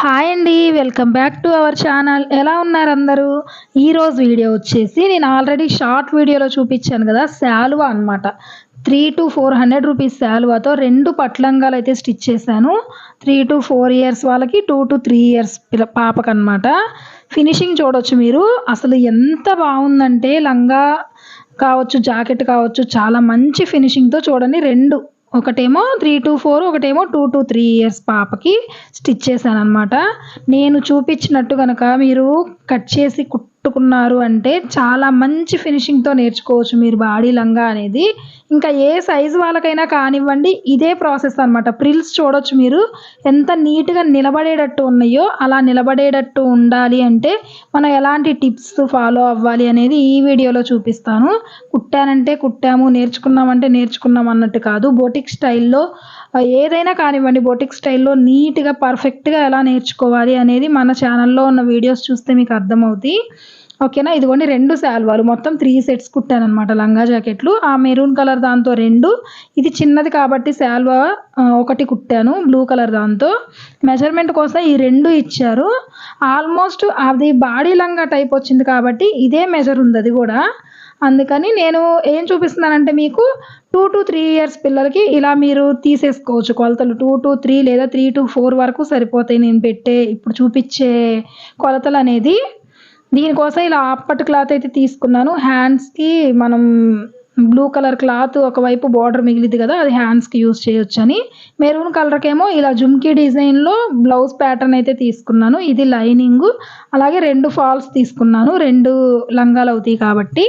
Hi అండి. Welcome back to our channel. ఎలా ఉన్నారు అందరూ? ఈరోజు వీడియో వచ్చేసి నేను ఆల్రెడీ షార్ట్ వీడియోలో చూపించాను కదా, శాలువా అనమాట. 300-400 రూపీస్ శాలువాతో 2 పట్లంగాలు అయితే స్టిచ్ చేశాను. 3-4 ఇయర్స్ వాళ్ళకి, 2-3 ఇయర్స్ పాపకనమాట. ఫినిషింగ్ చూడొచ్చు మీరు. అసలు ఎంత బాగుందంటే లంగా కావచ్చు, జాకెట్ కావచ్చు, చాలా మంచి ఫినిషింగ్తో చూడండి. 2 ఒకటేమో 3-4, ఒకటేమో 2-3 ఇయర్స్ పాపకి స్టిచ్ చేశాననమాట. నేను చూపించినట్టు కనుక మీరు కట్ చేసి కుట్టుకున్నారు అంటే చాలా మంచి ఫినిషింగ్తో నేర్చుకోవచ్చు మీరు బాడీ లంగా అనేది. ఇంకా ఏ సైజు వాళ్ళకైనా కానివ్వండి, ఇదే ప్రాసెస్ అనమాట. ప్రిల్స్ చూడొచ్చు మీరు ఎంత నీట్గా నిలబడేటట్టు ఉన్నాయో. అలా నిలబడేటట్టు ఉండాలి అంటే మనం ఎలాంటి టిప్స్ ఫాలో అవ్వాలి అనేది ఈ వీడియోలో చూపిస్తాను. కుట్టానంటే కుట్టాము, నేర్చుకున్నామంటే నేర్చుకున్నాం అన్నట్టు కాదు. బొటిక్ స్టైల్లో ఏదైనా కానివ్వండి, బొటిక్ స్టైల్లో నీట్గా పర్ఫెక్ట్గా ఎలా నేర్చుకోవాలి అనేది మన ఛానల్లో ఉన్న వీడియోస్ చూస్తే మీకు అర్థమవుతాయి. ఓకేనా. ఇదిగోండి 2 శాల్వాలు, మొత్తం 3 సెట్స్ కుట్టానమాట లంగా జాకెట్లు. ఆ మెరూన్ కలర్ దాంతో 2, ఇది చిన్నది కాబట్టి శాల్వా ఒకటి కుట్టాను బ్లూ కలర్ దాంతో. మెజర్మెంట్ కోసం ఈ 2 ఇచ్చారు. ఆల్మోస్ట్ అది బాడీ లంగా టైప్ వచ్చింది కాబట్టి ఇదే మెజర్ ఉంది అది కూడా. అందుకని నేను ఏం చూపిస్తున్నానంటే మీకు 2-3 ఇయర్స్ పిల్లలకి ఇలా మీరు తీసేసుకోవచ్చు కొలతలు. 2-3 లేదా 3-4 వరకు సరిపోతాయి నేను పెట్టే ఇప్పుడు చూపించే కొలతలు అనేది. దీనికోసం ఇలా ఆప్పట్ క్లాత్ అయితే తీసుకున్నాను. హ్యాండ్స్కి మనం బ్లూ కలర్ క్లాత్ ఒకవైపు బార్డర్ మిగిలింది కదా, అది హ్యాండ్స్కి యూజ్ చేయొచ్చు అని. మెరూన్ కలర్కేమో ఇలా జుమ్కీ డిజైన్లో బ్లౌజ్ ప్యాటర్న్ అయితే తీసుకున్నాను. ఇది లైనింగ్, అలాగే 2 ఫాల్స్ తీసుకున్నాను. 2 లంగాలు అవుతాయి కాబట్టి.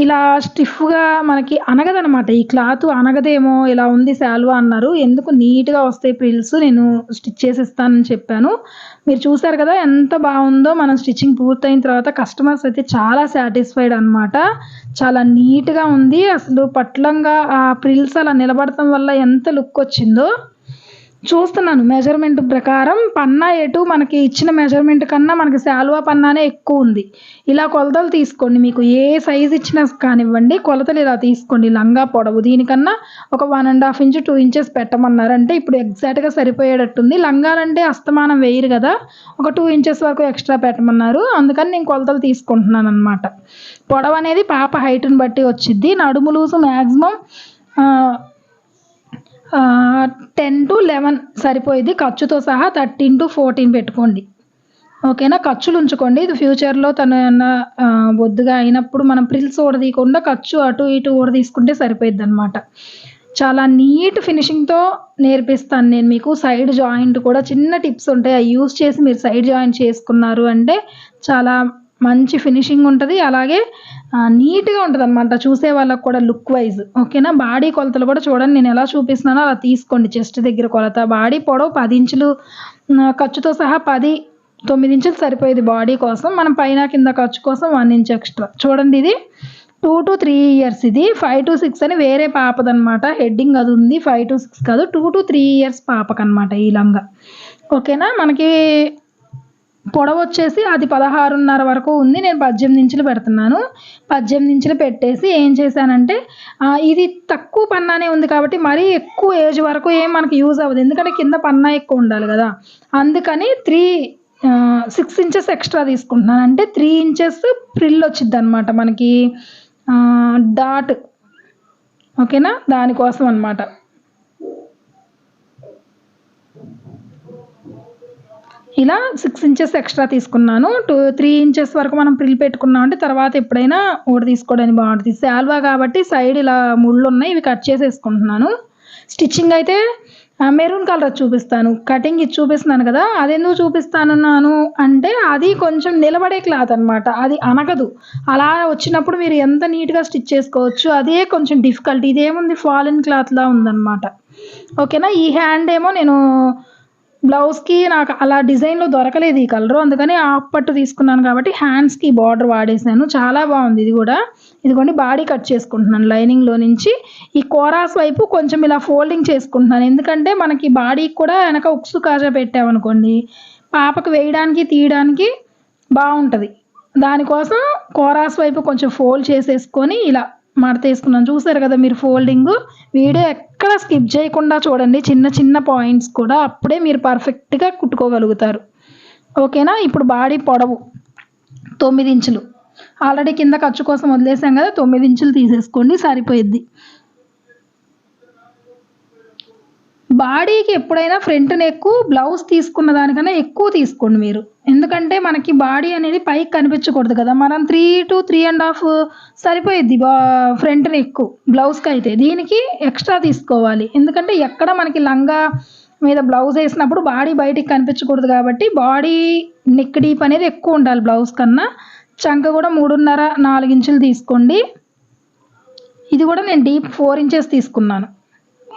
ఇలా స్టిఫ్గా మనకి అనగదనమాట. ఈ క్లాత్ అనగదేమో ఇలా ఉంది శాల్వా అన్నారు. ఎందుకు నీట్గా వస్తాయి ప్రిల్స్, నేను స్టిచ్ చేసిస్తానని చెప్పాను. మీరు చూసారు కదా ఎంత బాగుందో. మనం స్టిచ్చింగ్ పూర్తయిన తర్వాత కస్టమర్స్ అయితే చాలా సాటిస్ఫైడ్ అనమాట. చాలా నీట్గా ఉంది. అసలు పట్లంగా ఆ ప్రిల్స్ అలా నిలబడటం వల్ల ఎంత లుక్ వచ్చిందో చూస్తున్నాను. మెజర్మెంట్ ప్రకారం పన్నా ఎటు మనకి ఇచ్చిన మెజర్మెంట్ కన్నా మనకి శాల్వా పన్నానే ఎక్కువ ఉంది. ఇలా కొలతలు తీసుకోండి. మీకు ఏ సైజు ఇచ్చినా కానివ్వండి, కొలతలు ఇలా తీసుకోండి. లంగా పొడవు దీనికన్నా ఒక 1.5 ఇంచ్ 2 ఇంచెస్ పెట్టమన్నారు. అంటే ఇప్పుడు ఎగ్జాక్ట్గా సరిపోయేటట్టుంది. లంగాలంటే అస్తమానం వేయరు కదా, ఒక 2 ఇంచెస్ వరకు ఎక్స్ట్రా పెట్టమన్నారు. అందుకని నేను కొలతలు తీసుకుంటున్నాను అనమాట. పొడవు అనేది పాప హైట్ని బట్టి వచ్చిద్ది. నడుము లూజు మ్యాక్సిమం 10-11 సరిపోయింది. ఖర్చుతో సహా 13-14 పెట్టుకోండి. ఓకేనా. ఖర్చులు ఉంచుకోండి. ఇది ఫ్యూచర్లో తను ఏమన్నా బొద్దుగా అయినప్పుడు మనం ప్రిల్స్ ఊడదీయకుండా ఖర్చు అటు ఇటు ఊడదీసుకుంటే సరిపోయిద్ది అనమాట. చాలా నీట్ ఫినిషింగ్తో నేర్పిస్తాను నేను మీకు. సైడ్ జాయింట్ కూడా చిన్న టిప్స్ ఉంటాయి, అవి యూస్ చేసి మీరు సైడ్ జాయింట్ చేసుకున్నారు అంటే చాలా మంచి ఫినిషింగ్ ఉంటుంది. అలాగే నీట్గా ఉంటుంది అనమాట చూసే వాళ్ళకు కూడా లుక్ వైజ్. ఓకేనా. బాడీ కొలతలు కూడా చూడండి నేను ఎలా చూపిస్తున్నానో అలా తీసుకోండి. చెస్ట్ దగ్గర కొలత, బాడీ పొడవు 10 ఇంచులు, ఖర్చుతో సహా 9 ఇంచులు సరిపోయేది బాడీ కోసం. మనం పైన కింద ఖర్చు కోసం 1 ఇంచ్ ఎక్స్ట్రా. చూడండి ఇది 2-3 ఇయర్స్, ఇది 5-6 అని వేరే పాపదనమాట. హెడ్డింగ్ అది ఉంది, 5-6 కాదు, 2-3 ఇయర్స్ పాపకనమాట ఈ లంగా. ఓకేనా. మనకి పొడవు వచ్చేసి అది 16.5 వరకు ఉంది. నేను 18 ఇంచులు పెడుతున్నాను. 18 ఇంచులు పెట్టేసి ఏం చేశానంటే ఇది తక్కువ పన్నానే ఉంది కాబట్టి మరీ ఎక్కువ ఏజ్ వరకు ఏం మనకి యూజ్ అవ్వదు, ఎందుకంటే కింద పన్నా ఎక్కువ ఉండాలి కదా. అందుకని 6 ఇంచెస్ ఎక్స్ట్రా తీసుకుంటున్నాను. అంటే 3 ఇంచెస్ ప్రిల్ వచ్చిద్ది అనమాట మనకి డాట్. ఓకేనా. దానికోసం అనమాట. ఇలా 6 ఇంచెస్ ఎక్స్ట్రా తీసుకున్నాను. 3 ఇంచెస్ వరకు మనం ప్రిల్ పెట్టుకున్నాం అంటే తర్వాత ఎప్పుడైనా ఊడ తీసుకోవడానికి బాగుంటుంది. శాల్వా కాబట్టి సైడ్ ఇలా ముళ్ళు ఉన్నాయి, ఇవి కట్ చేసేసుకుంటున్నాను. స్టిచ్చింగ్ అయితే మెరూన్ కలర్ చూపిస్తాను. కటింగ్ ఇది చూపిస్తున్నాను కదా, అది ఎందుకు చూపిస్తానన్నాను అంటే అది కొంచెం నిలబడే క్లాత్ అనమాట, అది అనగదు. అలా వచ్చినప్పుడు మీరు ఎంత నీట్గా స్టిచ్ చేసుకోవచ్చు. అదే కొంచెం డిఫికల్ట్. ఇదేముంది ఫాలిన్ క్లాత్లా ఉందన్నమాట. ఓకేనా. ఈ హ్యాండ్ ఏమో నేను బ్లౌజ్కి నాకు అలా డిజైన్లో దొరకలేదు ఈ కలరు, అందుకని హాఫ్ పట్టు తీసుకున్నాను కాబట్టి హ్యాండ్స్కి బార్డర్ వాడేసాను. చాలా బాగుంది ఇది కూడా. ఇదిగోండి బాడీ కట్ చేసుకుంటున్నాను లైనింగ్లో నుంచి. ఈ కోరాస్ వైపు కొంచెం ఇలా ఫోల్డింగ్ చేసుకుంటున్నాను, ఎందుకంటే మనకి బాడీకి కూడా వెనక ఉక్సు కాజా పెట్టామనుకోండి పాపకు వేయడానికి తీయడానికి బాగుంటుంది. దానికోసం కోరాస్ వైపు కొంచెం ఫోల్డ్ చేసేసుకొని ఇలా మడత వేసుకున్నాను. చూసారు కదా మీరు ఫోల్డింగ్. వీడియో ఎక్కడ స్కిప్ చేయకుండా చూడండి, చిన్న చిన్న పాయింట్స్ కూడా, అప్పుడే మీరు పర్ఫెక్ట్గా కుట్టుకోగలుగుతారు. ఓకేనా. ఇప్పుడు బాడీ పొడవు 9 ఇంచులు. ఆల్రెడీ కింద ఖర్చు కోసం వదిలేసాం కదా, 9 ఇంచులు తీసేసుకోండి, సరిపోయిద్ది. బాడీకి ఎప్పుడైనా ఫ్రంట్ నెక్ బ్లౌజ్ తీసుకున్న దానికన్నా ఎక్కువ తీసుకోండి మీరు. ఎందుకంటే మనకి బాడీ అనేది పైకి కనిపించకూడదు కదా, మనం 3 to 3.5 సరిపోయిద్ది ఫ్రంట్ నెక్ బ్లౌజ్కి అయితే. దీనికి ఎక్స్ట్రా తీసుకోవాలి, ఎందుకంటే ఎక్కడ మనకి లంగా మీద బ్లౌజ్ వేసినప్పుడు బాడీ బయటికి కనిపించకూడదు కాబట్టి బాడీ నెక్ డీప్ అనేది ఎక్కువ ఉండాలి బ్లౌజ్ కన్నా. చంక కూడా 3.5-4 ఇంచులు తీసుకోండి. ఇది కూడా నేను డీప్ 4 ఇంచెస్ తీసుకున్నాను.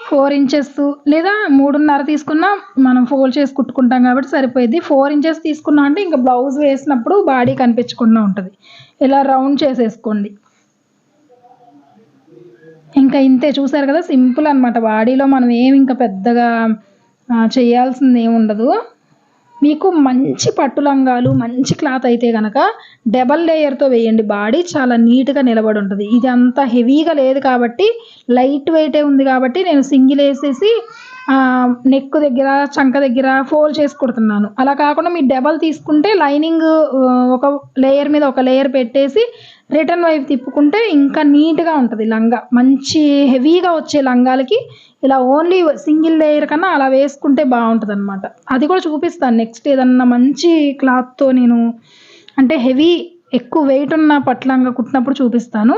4 ఇంచెస్ లేదా 3.5 తీసుకున్నా మనం ఫోల్డ్ చేసి కుట్టుకుంటాం కాబట్టి సరిపోయింది. 4 ఇంచెస్ తీసుకున్నా అంటే ఇంకా బ్లౌజ్ వేసినప్పుడు బాడీ కనిపించకుండా ఉంటుంది. ఇలా రౌండ్ చేసేసుకోండి. ఇంకా ఇంతే, చూసారు కదా, సింపుల్ అనమాట. బాడీలో మనం ఏమి ఇంకా పెద్దగా చేయాల్సింది ఏమి ఉండదు. మీకు మంచి పట్టు లంగాలు మంచి క్లాత్ అయితే కనుక డబల్ లేయర్తో వేయండి, బాడీ చాలా నీట్గా నిలబడి ఉంటుంది. ఇది అంత హెవీగా లేదు కాబట్టి, లైట్ వెయిటే ఉంది కాబట్టి నేను సింగిల్ వేసేసి నెక్ దగ్గర చంక దగ్గర ఫోల్డ్ చేసి కుడుతున్నాను. అలా కాకుండా మీరు డబల్ తీసుకుంటే లైనింగ్ ఒక లేయర్ మీద ఒక లేయర్ పెట్టేసి రిటర్న్ వైపు తిప్పుకుంటే ఇంకా నీట్గా ఉంటుంది లంగా. మంచి హెవీగా వచ్చే లంగాలకి ఇలా ఓన్లీ సింగిల్ లేయర్ కన్నా అలా వేసుకుంటే బాగుంటుంది అనమాట. అది కూడా చూపిస్తాను నెక్స్ట్, ఏదన్నా మంచి క్లాత్తో నేను అంటే హెవీ ఎక్కువ వెయిట్ ఉన్న పట్లంగా కుట్టినప్పుడు చూపిస్తాను.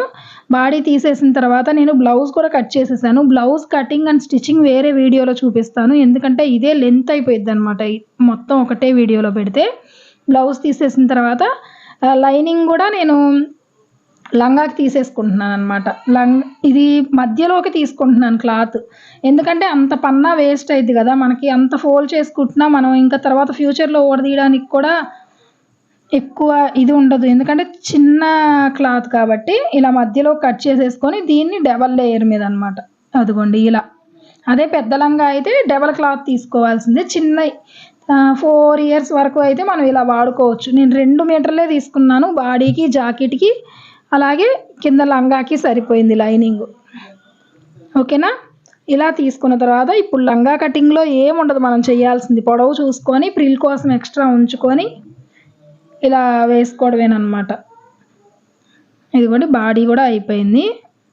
బాడీ తీసేసిన తర్వాత నేను బ్లౌజ్ కూడా కట్ చేసేసాను. బ్లౌజ్ కటింగ్ అండ్ స్టిచ్చింగ్ వేరే వీడియోలో చూపిస్తాను, ఎందుకంటే ఇదే లెంత్ అయిపోయింది అనమాట మొత్తం ఒకటే వీడియోలో పెడితే. బ్లౌజ్ తీసేసిన తర్వాత లైనింగ్ కూడా నేను లంగాకి తీసేసుకుంటున్నాను అనమాట. ఇది మధ్యలోకి తీసుకుంటున్నాను క్లాత్, ఎందుకంటే అంత పన్నా వేస్ట్ అయింది కదా మనకి. అంత ఫోల్డ్ చేసుకుంటున్నా మనం ఇంకా తర్వాత ఫ్యూచర్లో ఓడదీయడానికి కూడా ఎక్కువ ఇది ఉండదు, ఎందుకంటే చిన్న క్లాత్ కాబట్టి. ఇలా మధ్యలో కట్ చేసేసుకొని దీన్ని డబల్ లేయర్ మీద అనమాట, అదిగోండి ఇలా. అదే పెద్ద లంగా అయితే డబల్ క్లాత్ తీసుకోవాల్సిందే. చిన్న 4 ఇయర్స్ వరకు అయితే మనం ఇలా వాడుకోవచ్చు. నేను 2 మీటర్లే తీసుకున్నాను, బాడీకి జాకెట్కి అలాగే కింద లంగాకి సరిపోయింది లైనింగ్. ఓకేనా. ఇలా తీసుకున్న తర్వాత ఇప్పుడు లంగా కటింగ్లో ఏముండదు మనం చేయాల్సింది, పొడవు చూసుకొని ప్రిల్ కోసం ఎక్స్ట్రా ఉంచుకొని ఇలా వేసుకోవడమేనమాట. ఇదిగోండి బాడీ కూడా అయిపోయింది.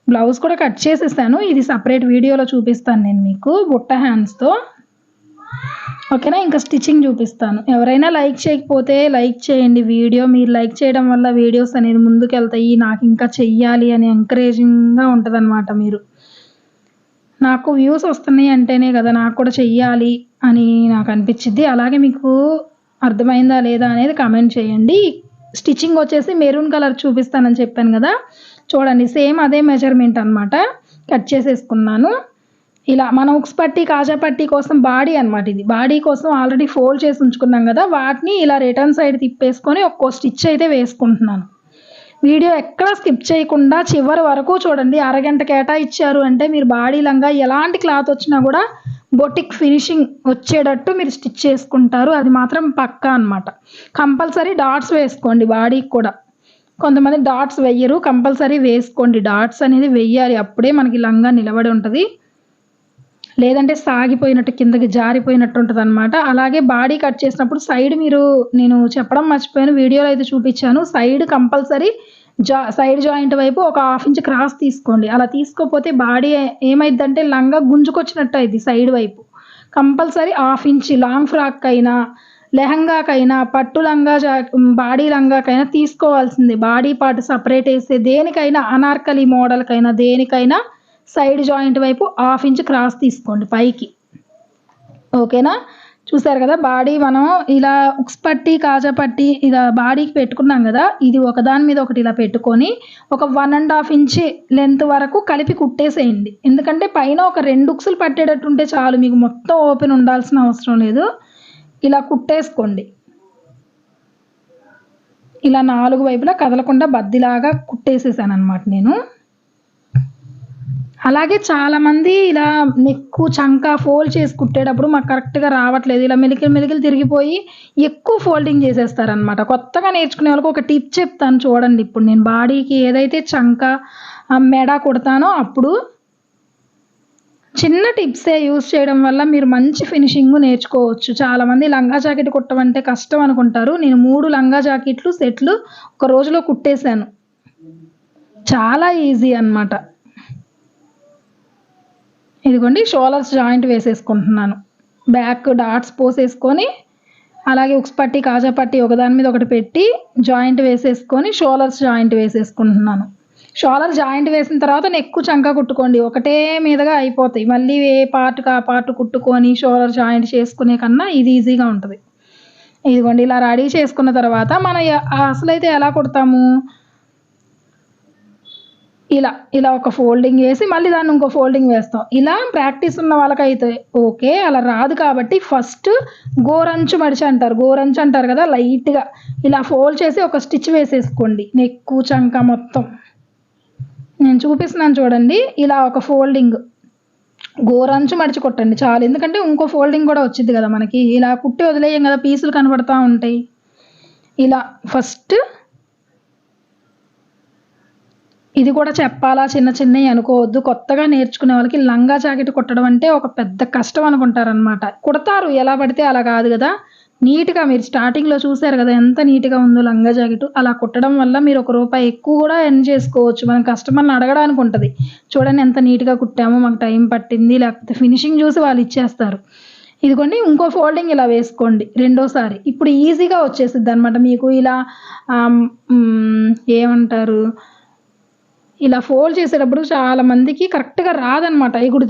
బ్లౌజ్ కూడా కట్ చేసేసాను, ఇది సపరేట్ వీడియోలో చూపిస్తాను నేను మీకు బుట్ట హ్యాండ్స్తో. ఓకేనా. ఇంకా స్టిచ్చింగ్ చూపిస్తాను. ఎవరైనా లైక్ చేయకపోతే లైక్ చేయండి వీడియో. మీరు లైక్ చేయడం వల్ల వీడియోస్ అనేది ముందుకు వెళ్తాయి, నాకు ఇంకా చెయ్యాలి అని ఎంకరేజింగ్గా ఉంటుంది అనమాట. మీరు నాకు వ్యూస్ వస్తున్నాయి అంటేనే కదా నాకు కూడా చెయ్యాలి అని నాకు అనిపించింది. అలాగే మీకు అర్థమైందా లేదా అనేది కామెంట్ చేయండి. స్టిచ్చింగ్ వచ్చేసి మెరూన్ కలర్ చూపిస్తానని చెప్పాను కదా, చూడండి సేమ్ అదే మెజర్మెంట్ అనమాట. కట్ చేసేసుకున్నాను. ఇలా మనం ఉక్స్ పట్టి కాజా పట్టి కోసం బాడీ అనమాట. ఇది బాడీ కోసం ఆల్రెడీ ఫోల్డ్ చేసి ఉంచుకున్నాం కదా, వాటిని ఇలా రిటర్న్ సైడ్ తిప్పేసుకొని ఒక్కో స్టిచ్ అయితే వేసుకుంటున్నాను. వీడియో ఎక్కడ స్కిప్ చేయకుండా చివరి వరకు చూడండి. అరగంట కేటాయించారు అంటే మీరు బాడీ లంగా ఎలాంటి క్లాత్ వచ్చినా కూడా బొటిక్ ఫినిషింగ్ వచ్చేటట్టు మీరు స్టిచ్ చేసుకుంటారు, అది మాత్రం పక్కా అనమాట. కంపల్సరీ డాట్స్ వేసుకోండి బాడీకి కూడా. కొంతమంది డాట్స్ వెయ్యరు, కంపల్సరీ వేసుకోండి. డాట్స్ అనేది వెయ్యాలి, అప్పుడే మనకి లంగా నిలబడి ఉంటుంది. లేదంటే సాగిపోయినట్టు కిందకి జారిపోయినట్టు ఉంటుంది అనమాట. అలాగే బాడీ కట్ చేసినప్పుడు సైడ్ నేను చెప్పడం మర్చిపోయాను, వీడియోలో అయితే చూపించాను. సైడ్ కంపల్సరీ సైడ్ జాయింట్ వైపు ఒక 1/2 ఇంచ్ క్రాస్ తీసుకోండి. అలా తీసుకోకపోతే బాడీ ఏమైందంటే లంగా గుంజుకొచ్చినట్టు అయింది సైడ్ వైపు. కంపల్సరీ 1/2 ఇంచ్ లాంగ్ ఫ్రాక్ అయినా లెహంగాకైనా పట్టు లంగా బాడీ లంగాకైనా తీసుకోవాల్సిందే. బాడీ పార్ట్ సపరేట్ వేస్తే దేనికైనా అనార్కలి మోడల్కైనా దేనికైనా సైడ్ జాయింట్ వైపు 1/2 ఇంచ్ క్రాస్ తీసుకోండి పైకి. ఓకేనా. చూసారు కదా బాడీ మనం ఇలా ఉక్స్ పట్టి కాజా పట్టి ఇలా బాడీకి పెట్టుకున్నాం కదా, ఇది ఒకదాని మీద ఒకటి ఇలా పెట్టుకొని ఒక 1.5 ఇంచ్ లెంత్ వరకు కలిపి కుట్టేసేయండి. ఎందుకంటే పైన ఒక 2 ఉక్సులు పట్టేటట్టు ఉంటే చాలు, మీకు మొత్తం ఓపెన్ ఉండాల్సిన అవసరం లేదు. ఇలా కుట్టేసుకోండి. ఇలా 4 వైపులా కదలకుండా బద్దిలాగా కుట్టేసేసాను అనమాట నేను. అలాగే చాలామంది ఇలా నెక్కు చంక ఫోల్డ్ చేసి కుట్టేటప్పుడు మాకు కరెక్ట్గా రావట్లేదు, ఇలా మెలికలు మెలికలు తిరిగిపోయి ఎక్కువ ఫోల్డింగ్ చేసేస్తారనమాట. కొత్తగా నేర్చుకునే వాళ్ళకి ఒక టిప్ చెప్తాను చూడండి. ఇప్పుడు నేను బాడీకి ఏదైతే చంక మెడ కుడతానో అప్పుడు చిన్న టిప్సే యూజ్ చేయడం వల్ల మీరు మంచి ఫినిషింగ్ నేర్చుకోవచ్చు. చాలామంది లంగా జాకెట్ కుట్టమంటే కష్టం అనుకుంటారు. నేను 3 లంగా జాకెట్లు సెట్లు ఒక రోజులో కుట్టేశాను. చాలా ఈజీ అన్నమాట. ఇదిగోండి షోల్డర్స్ జాయింట్ వేసేసుకుంటున్నాను. బ్యాక్ డాట్స్ పోసేసుకొని అలాగే ఉక్స్ పట్టి కాజా పట్టి ఒకదాని మీద ఒకటి పెట్టి జాయింట్ వేసేసుకొని షోల్డర్స్ జాయింట్ వేసేసుకుంటున్నాను. షోల్డర్ జాయింట్ వేసిన తర్వాత నెక్కు చంక కుట్టుకోండి, ఒకటే మీదగా అయిపోతాయి. మళ్ళీ ఏ పార్ట్కి ఆ పార్ట్ కుట్టుకొని షోల్డర్ జాయింట్ చేసుకునే కన్నా ఇది ఈజీగా ఉంటుంది. ఇదిగోండి ఇలా రెడీ చేసుకున్న తర్వాత మనం అసలైతే ఎలా కుడతాము, ఇలా ఇలా ఒక ఫోల్డింగ్ వేసి మళ్ళీ దాన్ని ఇంకో ఫోల్డింగ్ వేస్తాం. ఇలా ప్రాక్టీస్ ఉన్న వాళ్ళకైతే ఓకే, అలా రాదు కాబట్టి ఫస్ట్ గోరంచు మడిచి అంటారు, గోరంచు అంటారు కదా, లైట్గా ఇలా ఫోల్డ్ చేసి ఒక స్టిచ్ వేసేసుకోండి నెక్కు చంక మొత్తం. నేను చూపిస్తున్నాను చూడండి, ఇలా ఒక ఫోల్డింగ్ గోరంచు మడిచి కొట్టండి చాలు, ఎందుకంటే ఇంకో ఫోల్డింగ్ కూడా వచ్చింది కదా మనకి. ఇలా కుట్టి వదిలేయం కదా, పీసులు కనబడతా ఉంటాయి. ఇలా ఫస్ట్ ఇది కూడా చెప్పాలా, చిన్న చిన్నవి అనుకోవద్దు. కొత్తగా నేర్చుకునే వాళ్ళకి లంగా జాకెట్ కుట్టడం అంటే ఒక పెద్ద కష్టం అనుకుంటారనమాట. కుడతారు ఎలా పడితే అలా కాదు కదా, నీట్గా మీరు స్టార్టింగ్లో చూసారు కదా ఎంత నీట్గా ఉందో లంగా జాకెట్. అలా కుట్టడం వల్ల మీరు ₹1 ఎక్కువ కూడా ఎర్న్ చేసుకోవచ్చు. మనం కస్టమర్ని అడగడానికి ఉంటుంది, చూడండి ఎంత నీట్గా కుట్టామో, మాకు టైం పట్టింది, లేకపోతే ఫినిషింగ్ చూసి వాళ్ళు ఇచ్చేస్తారు. ఇదిగోండి ఇంకో ఫోల్డింగ్ ఇలా వేసుకోండి రెండోసారి. ఇప్పుడు ఈజీగా వచ్చేసిద్ది అనమాట మీకు. ఇలా ఏమంటారు, ఇలా ఫోల్డ్ చేసేటప్పుడు చాలా మందికి కరెక్ట్గా రాదనమాట, ఎగుడు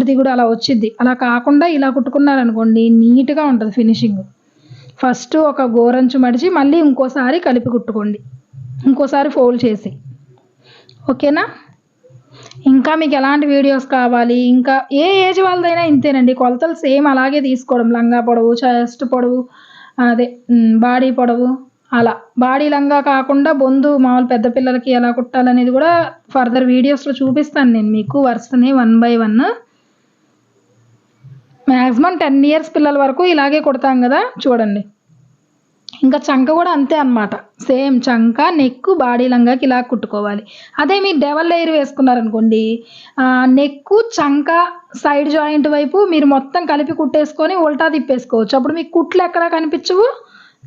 దిగుడు అలా వచ్చిద్ది. అలా కాకుండా ఇలా కుట్టుకున్నారనుకోండి నీట్గా ఉంటుంది ఫినిషింగ్. ఫస్ట్ ఒక గోరంచు మడిచి మళ్ళీ ఇంకోసారి కలిపి కుట్టుకోండి, ఇంకోసారి ఫోల్డ్ చేసి. ఓకేనా? ఇంకా మీకు ఎలాంటి వీడియోస్ కావాలి, ఇంకా ఏ ఏజ్ వాళ్ళదైనా ఇంతేనండి, కొలతలు సేమ్ అలాగే తీసుకోవడం. లంగా పొడవు, చెస్ట్ పొడవు, అదే బాడీ పొడవు, అలా బాడీ లంగా కాకుండా బొందు మామూలు పెద్ద పిల్లలకి ఎలా కుట్టాలనేది కూడా ఫర్దర్ వీడియోస్లో చూపిస్తాను నేను మీకు వరుసనే 1 by 1. మ్యాక్సిమం 10 years పిల్లల వరకు ఇలాగే కుడతాం కదా చూడండి. ఇంకా చంక కూడా అంతే అనమాట, సేమ్ చంక నెక్కు బాడీ లంగాకి ఇలా కుట్టుకోవాలి. అదే మీరు డబల్ లేయర్ వేసుకున్నారనుకోండి, నెక్కు చంక సైడ్ జాయింట్ వైపు మీరు మొత్తం కలిపి కుట్టేసుకొని ఉల్టా తిప్పేసుకోవచ్చు. అప్పుడు మీకు కుట్లు ఎక్కడా కనిపించవు,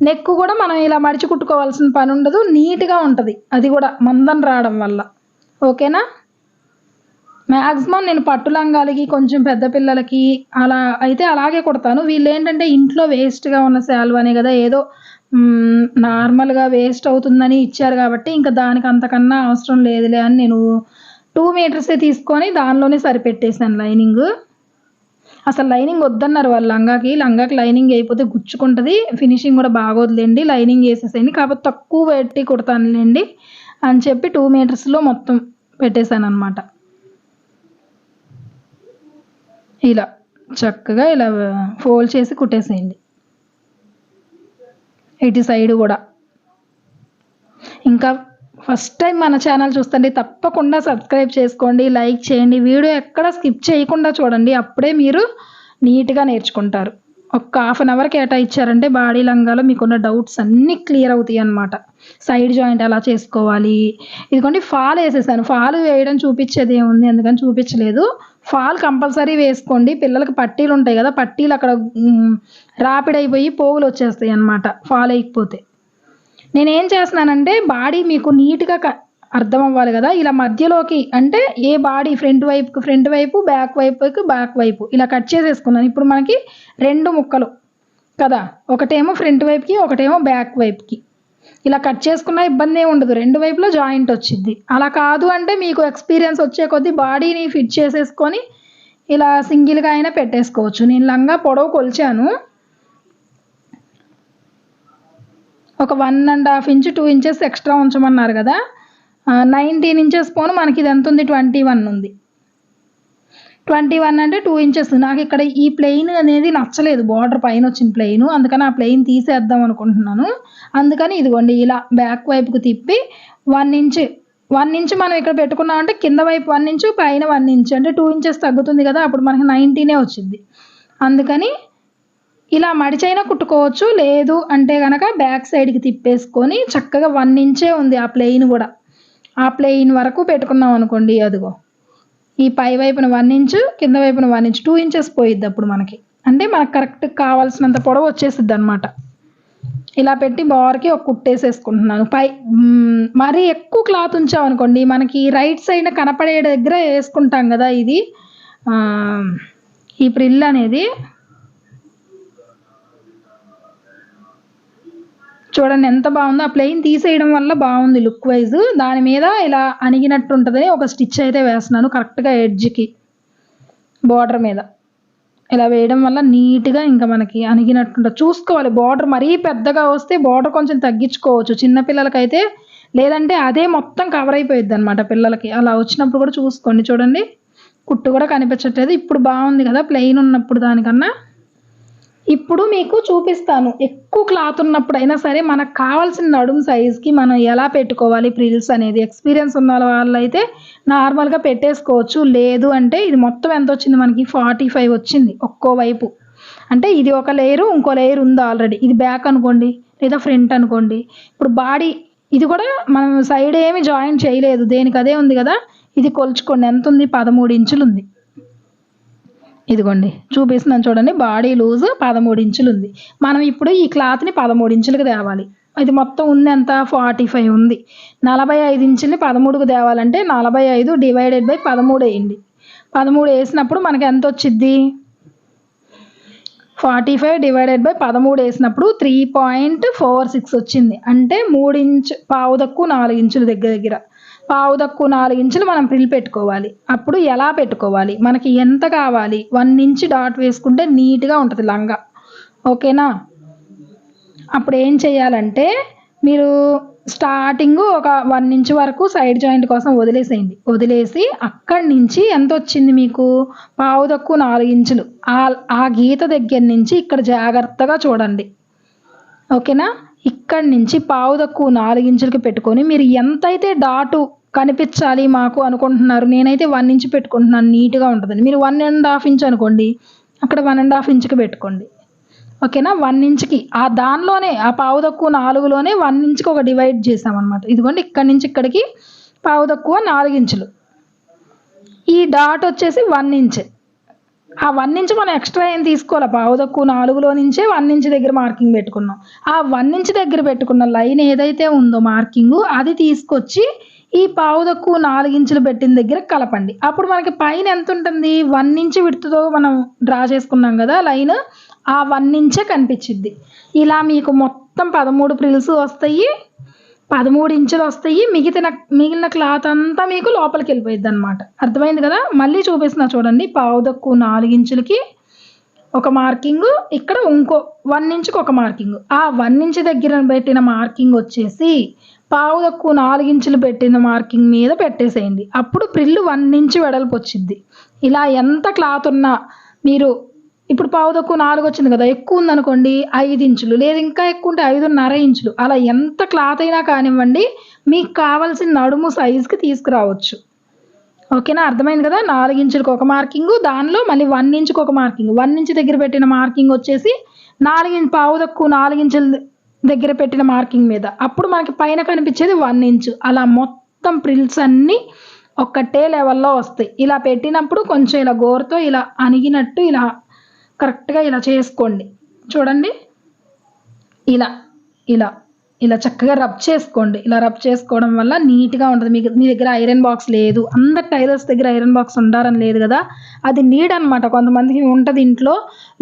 నెక్కు కూడా మనం ఇలా మడిచి కుట్టుకోవాల్సిన పని ఉండదు, నీట్గా ఉంటుంది. అది కూడా మందం రావడం వల్ల. ఓకేనా? మ్యాక్సిమం నేను పట్టు లంగాలకి కొంచెం పెద్ద పిల్లలకి అలా అయితే అలాగే కుడతాను. వీళ్ళు ఏంటంటే ఇంట్లో వేస్ట్గా ఉన్న శాల్వానే కదా, ఏదో నార్మల్గా వేస్ట్ అవుతుందని ఇచ్చారు కాబట్టి ఇంకా దానికి అంతకన్నా అవసరం లేదులే అని నేను 2 meters తీసుకొని దానిలోనే సరిపెట్టేశాను లైనింగ్. అసలు లైనింగ్ వద్దన్నారు వాళ్ళు లంగాకి లైనింగ్ అయిపోతే గుచ్చుకుంటుంది, ఫినిషింగ్ కూడా బాగోదులేండి, లైనింగ్ వేసేసేయండి, కాకపోతే తక్కువ పెట్టి కుడతానులేండి అని చెప్పి 2 metersలో మొత్తం పెట్టేశాను అనమాట. ఇలా చక్కగా ఇలా ఫోల్డ్ చేసి కుట్టేసేయండి ఇటు సైడ్ కూడా. ఇంకా ఫస్ట్ టైం మన ఛానల్ చూస్తుంటే తప్పకుండా సబ్స్క్రైబ్ చేసుకోండి, లైక్ చేయండి, వీడియో ఎక్కడ స్కిప్ చేయకుండా చూడండి, అప్పుడే మీరు నీట్గా నేర్చుకుంటారు. ఒక 1/2 hour కేటాయించారంటే బాడీ లంగాలో మీకున్న డౌట్స్ అన్నీ క్లియర్ అవుతాయి అన్నమాట. సైడ్ జాయింట్ ఎలా చేసుకోవాలి, ఇదిగోండి ఫాల్ వేసేసాను. ఫాల్ వేయడం చూపించేది ఏముంది, అందుకని చూపించలేదు. ఫాల్ కంపల్సరీ వేసుకోండి. పిల్లలకి పట్టీలు ఉంటాయి కదా, పట్టీలు అక్కడ రాపిడైపోయి పోగులు వచ్చేస్తాయి అన్నమాట ఫాల్ వేయకపోతే. నేనేం చేస్తున్నానంటే బాడీ మీకు నీట్గా అర్థం అవ్వాలి కదా, ఇలా మధ్యలోకి అంటే ఏ బాడీ ఫ్రంట్ వైపు బ్యాక్ వైపు ఇలా కట్ చేసేసుకున్నాను. ఇప్పుడు మనకి 2 ముక్కలు కదా, ఒకటేమో ఫ్రంట్ వైపుకి ఒకటేమో బ్యాక్ వైపుకి. ఇలా కట్ చేసుకున్న ఇబ్బంది ఏమి ఉండదు, 2 వైపులో జాయింట్ వచ్చింది. అలా కాదు అంటే మీకు ఎక్స్పీరియన్స్ వచ్చే కొద్దీ బాడీని ఫిట్ చేసేసుకొని ఇలా సింగిల్గా అయినా పెట్టేసుకోవచ్చు. నేను లంగా పొడవు కొలిచాను, ఒక 1.5 inch 2 inches ఎక్స్ట్రా ఉంచమన్నారు కదా, 19 inches పోను మనకి ఇది ఎంత ఉంది, 21 ఉంది. 21 అంటే 2 inches. నాకు ఇక్కడ ఈ ప్లెయిన్ అనేది నచ్చలేదు, బార్డర్ పైన వచ్చిన ప్లెయిన్, అందుకని ఆ ప్లెయిన్ తీసేద్దాం అనుకుంటున్నాను. అందుకని ఇదిగోండి ఇలా బ్యాక్ వైపుకు తిప్పి 1 inch 1 ఇంచ్ మనం ఇక్కడ పెట్టుకున్నామంటే కింద వైపు 1 ఇంచు పైన 1 ఇంచ్ అంటే 2 ఇంచెస్ తగ్గుతుంది కదా, అప్పుడు మనకి 19 వచ్చింది. అందుకని ఇలా మడిచైనా కుట్టుకోవచ్చు, లేదు అంటే కనుక బ్యాక్ సైడ్కి తిప్పేసుకొని చక్కగా 1 ఇంచే ఉంది ఆ ప్లెయిన్ కూడా, ఆ ప్లెయిన్ వరకు పెట్టుకున్నాం అనుకోండి, అదిగో ఈ పై వైపున 1 ఇంచు కింద వైపున 1 ఇంచ్ 2 ఇంచెస్ పోయిద్ది అప్పుడు మనకి, అంటే మనకు కరెక్ట్ కావాల్సినంత పొడవు వచ్చేసిద్ది అనమాట. ఇలా పెట్టి బార్కి ఒక కుట్టేసేసుకుంటున్నాను. మరీ ఎక్కువ క్లాత్ ఉంచామనుకోండి మనకి రైట్ సైడ్ కనపడే దగ్గర వేసుకుంటాం కదా, ఇది ఈ ప్రిల్ అనేది చూడండి ఎంత బాగుందో. ఆ ప్లెయిన్ తీసేయడం వల్ల బాగుంది లుక్ వైజ్. దాని మీద ఇలా అణిగినట్టు ఉంటుందని ఒక స్టిచ్ అయితే వేస్తున్నాను కరెక్ట్గా ఎడ్జ్కి, బార్డర్ మీద ఇలా వేయడం వల్ల నీట్గా ఇంకా మనకి అణిగినట్టు ఉంటుంది. చూసుకోవాలి, బార్డర్ మరీ పెద్దగా వస్తే బార్డర్ కొంచెం తగ్గించుకోవచ్చు చిన్నపిల్లలకైతే, లేదంటే అదే మొత్తం కవర్ అయిపోయిద్ది అనమాట పిల్లలకి. అలా వచ్చినప్పుడు కూడా చూసుకోండి. చూడండి కుట్టు కూడా కనిపించట్లేదు. ఇప్పుడు బాగుంది కదా ప్లెయిన్ ఉన్నప్పుడు దానికన్నా. ఇప్పుడు మీకు చూపిస్తాను, ఎక్కువ క్లాత్ ఉన్నప్పుడు అయినా సరే మనకు కావాల్సిన నడుము సైజ్కి మనం ఎలా పెట్టుకోవాలి ప్రిల్స్ అనేది. ఎక్స్పీరియన్స్ ఉన్న వాళ్ళైతే నార్మల్గా పెట్టేసుకోవచ్చు, లేదు అంటే ఇది మొత్తం ఎంత వచ్చింది మనకి 45 వచ్చింది ఒక్కో వైపు. అంటే ఇది ఒక లేయరు, ఇంకో లేయర్ ఉంది ఆల్రెడీ. ఇది బ్యాక్ అనుకోండి లేదా ఫ్రంట్ అనుకోండి. ఇప్పుడు బాడీ ఇది కూడా మనం సైడ్ ఏమి జాయిన్ చేయలేదు, దేనికి అదే ఉంది కదా. ఇది కొలుచుకోండి ఎంత ఉంది, 13 ఇంచులు ఉంది. ఇదిగోండి చూపిస్తున్నాను చూడండి, బాడీ లూజ్ 13 ఇంచులు ఉంది. మనం ఇప్పుడు ఈ క్లాత్ని 13 ఇంచులకు తేవాలి. ఇది మొత్తం ఉంది ఎంత 45 ఉంది. 45 ఇంచుల్ని 13కు తేవాలంటే 45 డివైడెడ్ బై 13 వేయండి. 13 వేసినప్పుడు మనకి ఎంత వచ్చిద్ది, 45 డివైడెడ్ బై 13 వేసినప్పుడు 3.46 వచ్చింది. అంటే 3 ఇంచు పావు తక్కువ 4 ఇంచులు దగ్గర పావు తక్కువ 4 ఇంచులు మనం ప్రిల్ పెట్టుకోవాలి. అప్పుడు ఎలా పెట్టుకోవాలి, మనకి ఎంత కావాలి 1 ఇంచ్ డాట్ వేసుకుంటే నీట్గా ఉంటుంది లంగా, ఓకేనా. అప్పుడు ఏం చేయాలంటే మీరు స్టార్టింగ్ ఒక 1 ఇంచ్ వరకు సైడ్ జాయింట్ కోసం వదిలేసేయండి. వదిలేసి అక్కడి నుంచి ఎంత వచ్చింది మీకు, పావు తక్కువ 4 ఇంచులు. ఆ గీత దగ్గర నుంచి ఇక్కడ జాగ్రత్తగా చూడండి, ఓకేనా. ఇక్కడి నుంచి పావు తక్కువ 4 ఇంచులకి పెట్టుకొని మీరు ఎంతైతే డాటు కనిపించాలి మాకు అనుకుంటున్నారు, నేనైతే 1 ఇంచ్ పెట్టుకుంటున్నాను నీట్గా ఉంటుందని. మీరు 1.5 ఇంచ్ అనుకోండి, అక్కడ 1.5 ఇంచుకి పెట్టుకోండి, ఓకేనా. 1 ఇంచ్కి ఆ దానిలోనే ఆ పావు తక్కువ 4లోనే 1 ఇంచ్కి ఒక డివైడ్ చేసామన్నమాట. ఇదిగోండి ఇక్కడి నుంచి ఇక్కడికి పావు తక్కువ 4 ఇంచులు. ఈ డాట్ వచ్చేసి 1 ఇంచ్. ఆ 1 ఇంచ్ మనం ఎక్స్ట్రా ఏం తీసుకోవాలి, పావు తక్కువ 4లో నుంచే 1 ఇంచ్ దగ్గర మార్కింగ్ పెట్టుకున్నాం. ఆ 1 ఇంచ్ దగ్గర పెట్టుకున్న లైన్ ఏదైతే ఉందో మార్కింగ్, అది తీసుకొచ్చి ఈ పావు తక్కువ 4 ఇంచులు పెట్టిన దగ్గర కలపండి. అప్పుడు మనకి పైన ఎంత ఉంటుంది, 1 ఇంచ్ విడ్త్తో మనం డ్రా చేసుకున్నాం కదా లైన్, ఆ 1 ఇంచే కనిపించిద్ది. ఇలా మీకు మొత్తం 13 ప్రిల్స్ వస్తాయి, 13 ఇంచులు వస్తాయి. మిగిలిన క్లాత్ అంతా మీకు లోపలికి వెళ్ళిపోయిద్ది అనమాట. అర్థమైంది కదా. మళ్ళీ చూపిస్తున్నా చూడండి, పావు తక్కువ 4 ఇంచులకి ఒక మార్కింగ్, ఇక్కడ ఇంకో 1 ఇంచుకి ఒక మార్కింగ్. ఆ 1 ఇంచ్ దగ్గర పెట్టిన మార్కింగ్ వచ్చేసి పావు తక్కువ 4 ఇంచులు పెట్టిన మార్కింగ్ మీద పెట్టేసేయండి. అప్పుడు ప్రిల్లు 1 ఇంచ్ వెడల్పు వచ్చింది. ఇలా ఎంత క్లాత్ ఉన్నా మీరు ఇప్పుడు పావు తక్కువ 4 వచ్చింది కదా, ఎక్కువ ఉందనుకోండి 5 ఇంచులు, లేదు ఇంకా ఎక్కువ ఉంటే 5.5 ఇంచులు, అలా ఎంత క్లాత్ అయినా కానివ్వండి మీకు కావాల్సిన నడుము సైజుకి తీసుకురావచ్చు, ఓకేనా. అర్థమైంది కదా. 4 ఇంచులకు ఒక మార్కింగ్, దానిలో మళ్ళీ 1 ఇంచుకి ఒక మార్కింగ్. 1 ఇంచ్ దగ్గర పెట్టిన మార్కింగ్ వచ్చేసి పావు తక్కువ 4 ఇంచుల దగ్గర పెట్టిన మార్కింగ్ మీద, అప్పుడు మనకి పైన కనిపించేది 1 ఇంచ్. అలా మొత్తం ప్రిల్స్ అన్నీ ఒక్కటే లెవెల్లో వస్తాయి. ఇలా పెట్టినప్పుడు కొంచెం ఇలా గోరుతో ఇలా అణిగినట్టు ఇలా కరెక్ట్గా ఇలా చేసుకోండి. చూడండి ఇలా ఇలా ఇలా చక్కగా రబ్ చేసుకోండి. ఇలా రబ్ చేసుకోవడం వల్ల నీట్గా ఉంటుంది. మీ దగ్గర ఐరన్ బాక్స్ లేదు, అందరు టైలర్స్ దగ్గర ఐరన్ బాక్స్ ఉండాలని లేదు కదా, అది నీడ్ అనమాట. కొంతమందికి ఉంటుంది ఇంట్లో,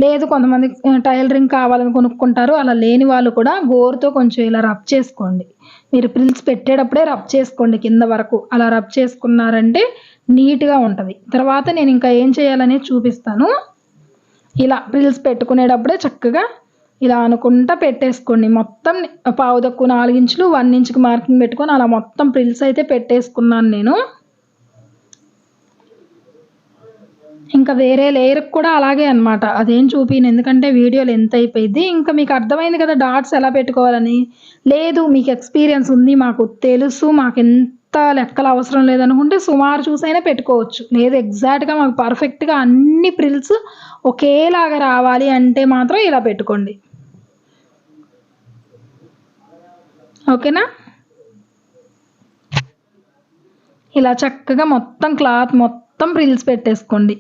లేదు కొంతమంది టైలరింగ్ కావాలని కొనుక్కుంటారు. అలా లేని వాళ్ళు కూడా గోరుతో కొంచెం ఇలా రబ్ చేసుకోండి. మీరు ప్రిల్స్ పెట్టేటప్పుడే రబ్ చేసుకోండి కింద వరకు. అలా రబ్ చేసుకున్నారంటే నీట్గా ఉంటుంది. తర్వాత నేను ఇంకా ఏం చేయాలనేది చూపిస్తాను. ఇలా ప్రిల్స్ పెట్టుకునేటప్పుడే చక్కగా ఇలా అనుకుంటా పెట్టేసుకోండి. మొత్తం పావు తక్కువ 4 ఇంచులు 1 ఇంచుకి మార్కింగ్ పెట్టుకొని అలా మొత్తం ప్రిల్స్ అయితే పెట్టేసుకున్నాను నేను. ఇంకా వేరే లేయర్కి కూడా అలాగే అనమాట, అదేం చూపిను ఎందుకంటే వీడియోలు ఎంత అయిపోయింది. ఇంకా మీకు అర్థమైంది కదా డాట్స్ ఎలా పెట్టుకోవాలని. లేదు మీకు ఎక్స్పీరియన్స్ ఉంది, మాకు తెలుసు, మాకు లెక్కలు అవసరం లేదనుకుంటే సుమారు చూసైనా పెట్టుకోవచ్చు. లేదు ఎగ్జాక్ట్‌గా మాకు పర్ఫెక్ట్‌గా అన్ని ప్రిల్స్ ఒకేలాగా రావాలి అంటే మాత్రం ఇలా పెట్టుకోండి. ఓకేనా? ఇలా చక్కగా మొత్తం క్లాత్ మొత్తం ప్రిల్స్ పెట్టేసుకోండి.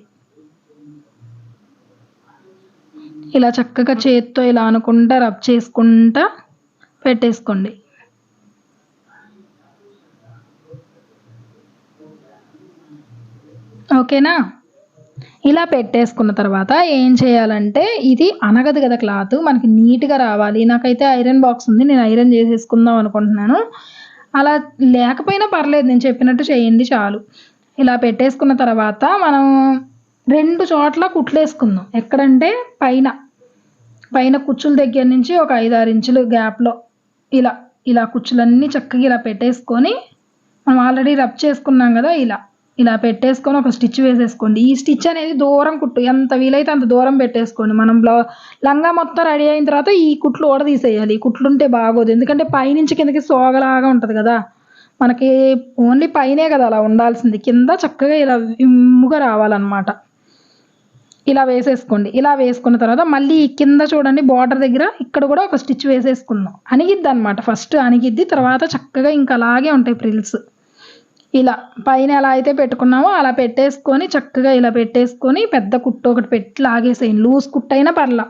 ఇలా చక్కగా చేత్తో ఇలా అనుకుంటా రబ్ చేసుకుంటా పెట్టేసుకోండి. ఓకేనా? ఇలా పెట్టేసుకున్న తర్వాత ఏం చేయాలంటే ఇది అనగదు కదా క్లాత్, మనకి నీట్‌గా రావాలి. నాకైతే ఐరన్ బాక్స్ ఉంది. నేను ఐరన్ చేసేసుకుందాం అనుకుంటున్నాను. అలా లేకపోయినా పర్లేదు, నేను చెప్పినట్టు చేయండి చాలు. ఇలా పెట్టేసుకున్న తర్వాత మనం 2 చోట్ల కుట్లేసుకుందాం. ఎక్కడంటే పైన కుచ్చుల దగ్గర నుంచి ఒక 5, 6 ఇంచులు గ్యాప్‌లో ఇలా, ఇలా కుచ్చులన్నీ చక్కగా ఇలా పెట్టేసుకొని మనం ఆల్రెడీ రబ్ చేసుకున్నాం కదా! ఇలా పెట్టేసుకొని ఒక స్టిచ్ వేసేసుకోండి. ఈ స్టిచ్ అనేది దూరం కుట్టు, ఎంత వీలైతే అంత దూరం పెట్టేసుకోండి. మనం లంగా మొత్తం రెడీ అయిన తర్వాత ఈ కుట్లు ఊడదీసేయాలి. ఈ కుట్లుంటే బాగోదు. ఎందుకంటే పైనుంచి కిందకి సోగలాగా ఉంటది కదా! మనకి ఓన్లీ పైనే కదా అలా ఉండాల్సింది. కింద చక్కగా ఇలా విమ్ముగా రావాలన్నమాట. ఇలా వేసేసుకోండి. ఇలా వేసుకున్న తర్వాత మళ్ళీ కింద చూడండి బోర్డర్ దగ్గర ఇక్కడ కూడా ఒక స్టిచ్ వేసేసుకుందాం. అణిగిద్దనమాట. ఫస్ట్ అణిగిద్ది, తర్వాత చక్కగా ఇంకా అలాగే ఉంటాయి ప్రిల్స్. ఇలా పైన ఎలా అయితే పెట్టుకున్నామో అలా పెట్టేసుకొని చక్కగా ఇలా పెట్టేసుకొని పెద్ద కుట్టు ఒకటి పెట్టి లాగేసేయండి. లూజ్ కుట్టయినా పర్లా,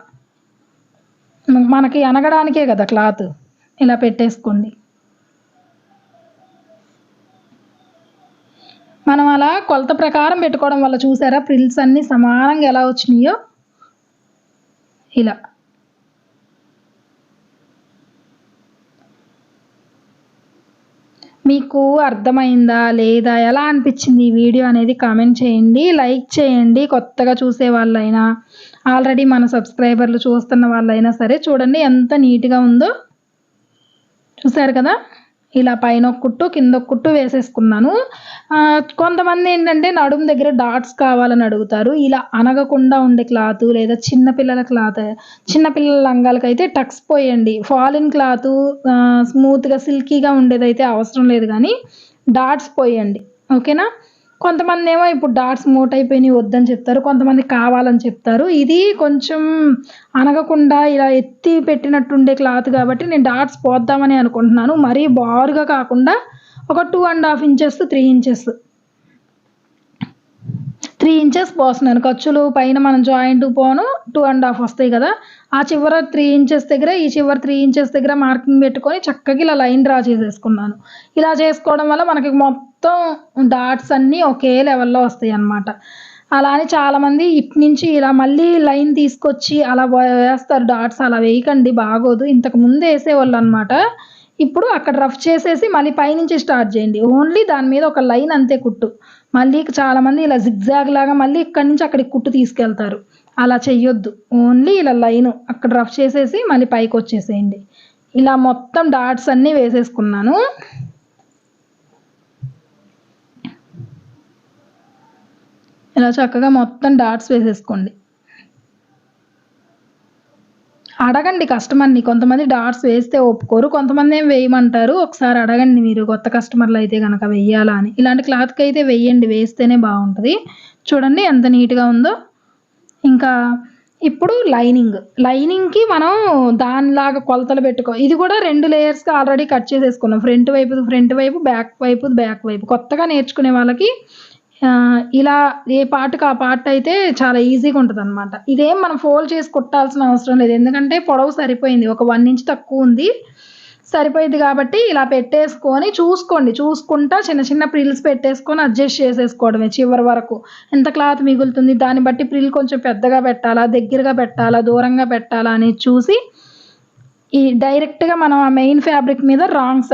మనకి అనగడానికే కదా క్లాత్. ఇలా పెట్టేసుకోండి. మనం అలా కొలత ప్రకారం పెట్టుకోవడం వల్ల చూసారా ప్రిల్స్ అన్నీ సమానంగా ఎలా వచ్చినాయో. ఇలా మీకు అర్థమైందా లేదా, ఎలా అనిపించింది ఈ వీడియో అనేది కామెంట్ చేయండి, లైక్ చేయండి. కొత్తగా చూసే వాళ్ళైనా ఆల్రెడీ మన సబ్స్క్రైబర్లు చూస్తున్న వాళ్ళైనా సరే చూడండి ఎంత నీట్గా ఉందో. చూసారు కదా? ఇలా పైన ఒక కుట్టు కింద ఒక కుట్టు వేసేసుకున్నాను. కొంతమంది ఏంటంటే నడుము దగ్గర డాట్స్ కావాలని అడుగుతారు. ఇలా అనగకుండా ఉండే క్లాత్ లేదా చిన్నపిల్లల లంగాలకైతే టక్స్ పోయండి. ఫాలిన్ క్లాత్ స్మూత్గా సిల్కీగా ఉండేదైతే అవసరం లేదు, కానీ డాట్స్ పోయండి. ఓకేనా? కొంతమంది ఏమో ఇప్పుడు డాట్స్ మోట్ అయిపోయినాయి వద్దని చెప్తారు, కొంతమంది కావాలని చెప్తారు. ఇది కొంచెం అనగకుండా ఇలా ఎత్తి పెట్టినట్టుండే క్లాత్ కాబట్టి నేను డాట్స్ పోద్దామని అనుకుంటున్నాను. మరీ బారుగా కాకుండా ఒక 2.5 ఇంచెస్ 3 ఇంచెస్ 3 ఇంచెస్ పోస్తున్నాను. ఖర్చులు పైన మనం జాయింట్ పోను 2.5 వస్తాయి కదా, ఆ చివర 3 ఇంచెస్ దగ్గర ఈ చివర 3 ఇంచెస్ దగ్గర మార్కింగ్ పెట్టుకొని చక్కగా ఇలా లైన్ డ్రా చేసేసుకున్నాను. ఇలా చేసుకోవడం వల్ల మనకి మొత్తం డాట్స్ అన్నీ ఒకే లెవెల్లో వస్తాయి అన్నమాట. అలా అని చాలామంది ఇటు నుంచి ఇలా మళ్ళీ లైన్ తీసుకొచ్చి అలా వేస్తారు డాట్స్. అలా వేయకండి, బాగోదు. ఇంతకు ముందు వేసేవాళ్ళు అనమాట. ఇప్పుడు అక్కడ రఫ్ చేసేసి మళ్ళీ పైనుంచి స్టార్ట్ చేయండి. ఓన్లీ దాని మీద ఒక లైన్ అంతే కుట్టు. మళ్ళీ చాలామంది ఇలా జిగ్జాగ్ లాగా మళ్ళీ ఇక్కడి నుంచి అక్కడికి కుట్టు తీసుకెళ్తారు. అలా చెయ్యొద్దు. ఓన్లీ ఇలా లైను అక్కడ రఫ్ చేసేసి మళ్ళీ పైకి వచ్చేసేయండి. ఇలా మొత్తం డాట్స్ అన్నీ వేసేసుకున్నాను. ఇలా చక్కగా మొత్తం డాట్స్ వేసేసుకోండి. అడగండి కస్టమర్ని. కొంతమంది డాట్స్ వేస్తే ఒప్పుకోరు, కొంతమంది ఏం వేయమంటారు. ఒకసారి అడగండి మీరు, కొత్త కస్టమర్లు అయితే కనుక వెయ్యాలా అని. ఇలాంటి క్లాత్కి అయితే వెయ్యండి, వేస్తేనే బాగుంటుంది. చూడండి ఎంత నీట్గా ఉందో. ఇంకా ఇప్పుడు లైనింగ్కి మనం దానిలాగా కొలతలు పెట్టుకో. ఇది కూడా 2 లేయర్స్గా ఆల్రెడీ కట్ చేసేసుకున్నాం. ఫ్రంట్ వైపు, బ్యాక్ వైపు. కొత్తగా నేర్చుకునే వాళ్ళకి ఇలా ఏ పార్ట్‌కి ఆ పార్ట్ అయితే చాలా ఈజీగా ఉంటదనమాట. ఇదేం మనం ఫోల్డ్ చేసి కుట్టాల్సిన అవసరం లేదు. ఎందుకంటే పొడవు సరిపోయింది. ఒక 1 ఇంచ్ తక్కువ ఉంది. సరిపోయిద్ది కాబట్టి ఇలా పెట్టేసుకొని చూసుకుంటా చిన్న చిన్న ప్రిల్స్ పెట్టేసుకొని అడ్జస్ట్ చేసేసుకోవడమే చివరి వరకు. ఎంత క్లాత్ మిగులుతుంది దాన్ని బట్టి ప్రిల్ కొంచెం పెద్దగా పెట్టాలా, దగ్గరగా పెట్టాలా, దూరంగా పెట్టాలా అనేది చూసి ఈ డైరెక్ట్‌గా మనం ఆ మెయిన్ ఫ్యాబ్రిక్ మీద రాంగ్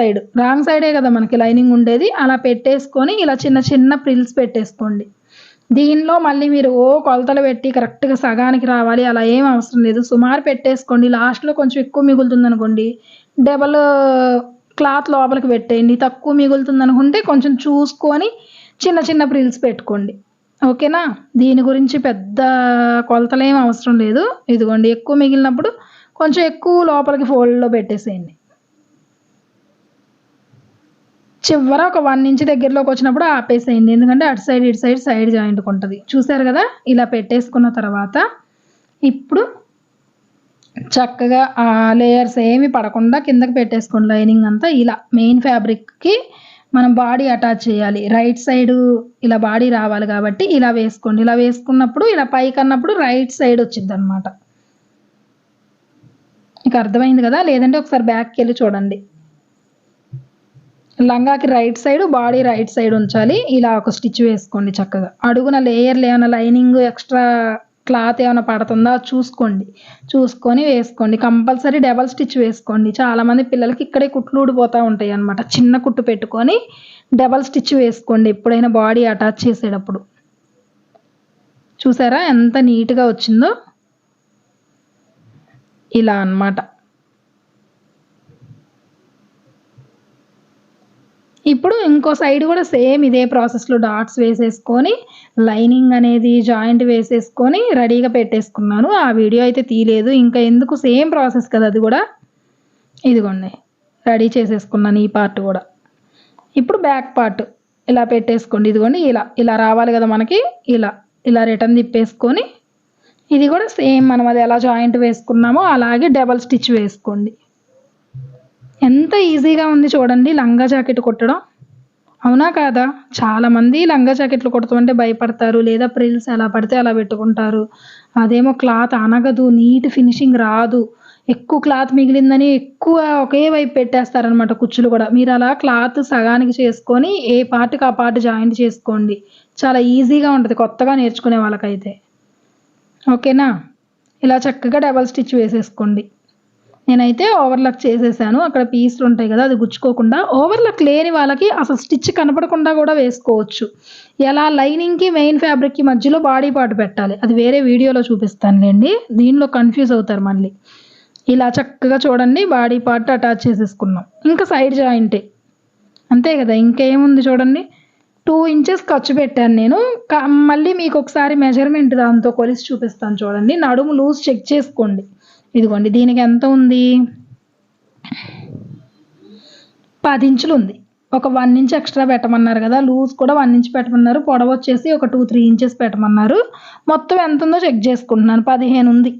సైడే కదా మనకి లైనింగ్ ఉండేది. అలా పెట్టేసుకొని ఇలా చిన్న చిన్న ప్రిల్స్ పెట్టేసుకోండి. దీనిలో మళ్ళీ మీరు కొలతలు పెట్టి కరెక్ట్‌గా సగానికి రావాలి అలా ఏం అవసరం లేదు. సుమారు పెట్టేసుకోండి. లాస్ట్‌లో కొంచెం ఎక్కువ మిగులుతుందనుకోండి, డబల్ క్లాత్ లోపలికి పెట్టేయండి. తక్కువ మిగులుతుందనుకుంటే కొంచెం చూసుకొని చిన్న చిన్న ప్రిల్స్ పెట్టుకోండి. ఓకేనా? దీని గురించి పెద్ద కొలతలేం అవసరం లేదు. ఇదిగోండి ఎక్కువ మిగిలినప్పుడు కొంచెం ఎక్కువ లోపలికి ఫోల్డ్‌లో పెట్టేసేయండి. చివర ఒక 1 ఇంచ్ దగ్గరలోకి వచ్చినప్పుడు ఆపేసేయండి. ఎందుకంటే అటు సైడ్ ఇటు సైడ్ సైడ్ జాయింట్‌కి ఉంటది. చూసారు కదా! ఇలా పెట్టేసుకున్న తర్వాత ఇప్పుడు చక్కగా లేయర్స్ ఏమి పడకుండా కిందకి పెట్టేసుకోండి లైనింగ్ అంతా. ఇలా మెయిన్ ఫ్యాబ్రిక్‌కి మనం బాడీ అటాచ్ చేయాలి. రైట్ సైడు ఇలా బాడీ రావాలి కాబట్టి ఇలా వేసుకోండి. ఇలా వేసుకున్నప్పుడు ఇలా పైకన్నప్పుడు రైట్ సైడ్ వచ్చిద్దనమాట. మీకు అర్థమైంది కదా! లేదంటే ఒకసారి బ్యాక్‌కెళ్ళి చూడండి. లంగాకి right side, body right side ఉంచాలి. ఇలా ఒక స్టిచ్ వేసుకోండి చక్కగా. అడుగున లేయర్లు ఏమైనా లైనింగ్ ఎక్స్ట్రా క్లాత్ ఏమైనా పడుతుందా చూసుకోండి. చూసుకొని వేసుకోండి. కంపల్సరీ డబల్ స్టిచ్ వేసుకోండి. చాలామంది పిల్లలకి ఇక్కడే కుట్లు ఊడిపోతూ ఉంటాయి అన్నమాట. చిన్న కుట్టు పెట్టుకొని డబల్ స్టిచ్ వేసుకోండి ఎప్పుడైనా బాడీ అటాచ్ చేసేటప్పుడు. చూసారా ఎంత నీట్‌గా వచ్చిందో? ఇలా అన్నమాట. ఇప్పుడు ఇంకో సైడ్ కూడా సేమ్ ఇదే ప్రాసెస్‌లో డాట్స్ వేసేసుకొని లైనింగ్ అనేది జాయింట్ వేసేసుకొని రెడీగా పెట్టేసుకున్నాను. ఆ వీడియో అయితే తీయలేదు. ఇంకా ఎందుకు సేమ్ ప్రాసెస్ కదా అది కూడా. ఇదిగోండి రెడీ చేసేసుకున్నాను ఈ పార్ట్ కూడా. ఇప్పుడు బ్యాక్ పార్ట్ ఇలా పెట్టేసుకోండి. ఇదిగోండి ఇలా రావాలి కదా మనకి. ఇలా రిటర్న్ తిప్పేసుకొని ఇది కూడా సేమ్ మనం అది ఎలా జాయింట్ వేసుకున్నామో అలాగే డబల్ స్టిచ్ వేసుకోండి. ఎంత ఈజీగా ఉంది చూడండి లంగా జాకెట్ కుట్టడం. అవునా కాదా? చాలామంది లంగా జాకెట్లు కుడతామంటే భయపడతారు. లేదా ప్రిల్స్ ఎలా పడితే అలా పెట్టుకుంటారు. అదేమో క్లాత్ అనగదు, నీట్ ఫినిషింగ్ రాదు. ఎక్కువ క్లాత్ మిగిలిందని ఎక్కువ ఒకే వైపు పెట్టేస్తారనమాట కుచ్చులు కూడా. మీరు అలా క్లాత్ సగానికి చేసుకొని ఏ పార్ట్‌కి ఆ పార్ట్ జాయింట్ చేసుకోండి. చాలా ఈజీగా ఉంటది కొత్తగా నేర్చుకునే వాళ్ళకైతే. ఓకేనా? ఇలా చక్కగా డబల్ స్టిచ్ వేసేసుకోండి. నేనైతే ఓవర్‌లాక్ చేసేసాను. అక్కడ పీసులు ఉంటాయి కదా! అది గుచ్చుకోకుండా. ఓవర్‌లాక్ లేని వాళ్ళకి అసలు స్టిచ్ కనపడకుండా కూడా వేసుకోవచ్చు. ఎలా లైనింగ్‌కి, మెయిన్ ఫ్యాబ్రిక్‌కి మధ్యలో బాడీ పార్ట్ పెట్టాలి. అది వేరే వీడియోలో చూపిస్తానులెండి. దీనిలో కన్‌ఫ్యూజ్ అవుతారు మళ్ళీ. ఇలా చక్కగా చూడండి బాడీ పార్ట్ అటాచ్ చేసేసుకున్నాం. ఇంకా సైడ్ జాయింటే. అంతే కదా! ఇంకేముంది చూడండి. 2 ఇంచెస్ ఖర్చు పెట్టాను నేను. మళ్ళీ మీకు ఒకసారి మెజర్‌మెంట్ దాంతో కొలిసి చూపిస్తాను చూడండి. నడుము లూజ్ చెక్ చేసుకోండి. ఇదిగోండి దీనికి ఎంత ఉంది? 10 ఇంచులు ఉంది. ఒక 1 ఇంచ్ ఎక్స్ట్రా పెట్టమన్నారు కదా! లూజ్ కూడా 1 ఇంచ్ పెట్టమన్నారు. పొడవు వచ్చేసి ఒక 2, 3 ఇంచెస్ పెట్టమన్నారు. మొత్తం ఎంత ఉందో చెక్ చేసుకుంటున్నాను. 15 ఉంది.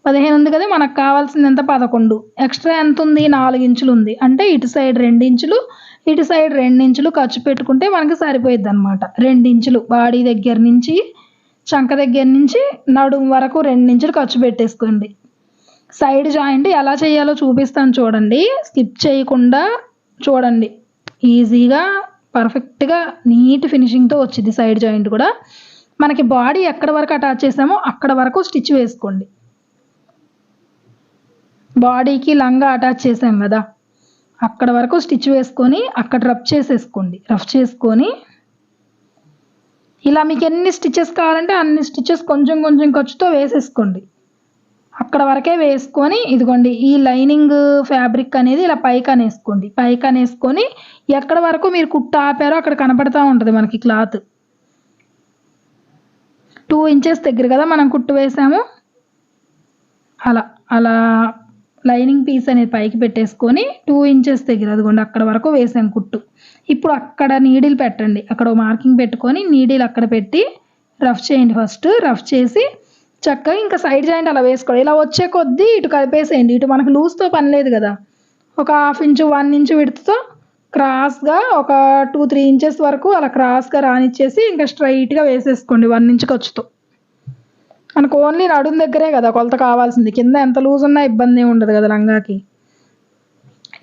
15 ఉంది కదా! మనకు కావాల్సింది ఎంత? 11. ఎక్స్ట్రా ఎంత ఉంది? 4 ఇంచులు ఉంది. అంటే ఇటు సైడ్ 2 ఇంచులు, ఇటు సైడ్ 2 ఇంచులు ఖర్చు పెట్టుకుంటే మనకి సరిపోయిద్దనమాట. 2 ఇంచులు బాడీ దగ్గర నుంచి, చంక దగ్గర నుంచి నడుము వరకు 2 ఇంచులు ఖర్చు పెట్టేసుకోండి. సైడ్ జాయింట్ ఎలా చేయాలో చూపిస్తాను చూడండి. స్కిప్ చేయకుండా చూడండి. ఈజీగా పర్ఫెక్ట్‌గా నీట్ ఫినిషింగ్‌తో వచ్చిద్ది సైడ్ జాయింట్ కూడా. మనకి బాడీ ఎక్కడ వరకు అటాచ్ చేసామో అక్కడ వరకు స్టిచ్ వేసుకోండి. బాడీకి లంగా అటాచ్ చేసాం కదా! అక్కడ వరకు స్టిచ్ వేసుకొని అక్కడ రఫ్ చేసేసుకోండి. రఫ్ చేసుకొని ఇలా మీకు ఎన్ని స్టిచెస్ కావాలంటే అన్ని స్టిచెస్ కొంచెం కొంచెం ఖర్చుతో వేసేసుకోండి. అక్కడ వరకే వేసుకొని ఇదిగోండి ఈ లైనింగ్ ఫ్యాబ్రిక్ అనేది ఇలా పైకనేసుకోండి. పైకనేసుకొని ఎక్కడ వరకు మీరు కుట్టు ఆపారో అక్కడ కనపడతా ఉంటది మనకి క్లాత్. 2 ఇంచెస్ దగ్గర కదా మనం కుట్టు వేసాము. అలా లైనింగ్ పీస్ అనేది పైకి పెట్టేసుకొని 2 ఇంచెస్ దగ్గర అదిగోండి అక్కడ వరకు వేసాం కుట్టు. ఇప్పుడు అక్కడ నీడిల్ పెట్టండి. అక్కడ మార్కింగ్ పెట్టుకొని నీడిల్ అక్కడ పెట్టి రఫ్ చేయండి ఫస్ట్. రఫ్ చేసి చక్కగా ఇంకా సైడ్ జాయింట్ అలా వేసుకోండి. ఇలా వచ్చే కొద్దీ ఇటు కలిపేసేయండి. ఇటు మనకు లూజ్‌తో పని లేదు కదా! ఒక 1/2 ఇంచు, 1 ఇంచు విడ్త్‌తో క్రాస్‌గా ఒక 2, 3 ఇంచెస్ వరకు అలా క్రాస్‌గా రానిచ్చేసి ఇంకా స్ట్రెయిట్‌గా వేసేసుకోండి 1 ఇంచ్ ఖర్చుతో. మనకు ఓన్లీ నడుము దగ్గరే కదా కొలత కావాల్సింది. కింద ఎంత లూజ్ ఉన్నా ఇబ్బంది ఏమి ఉండదు కదా లంగాకి.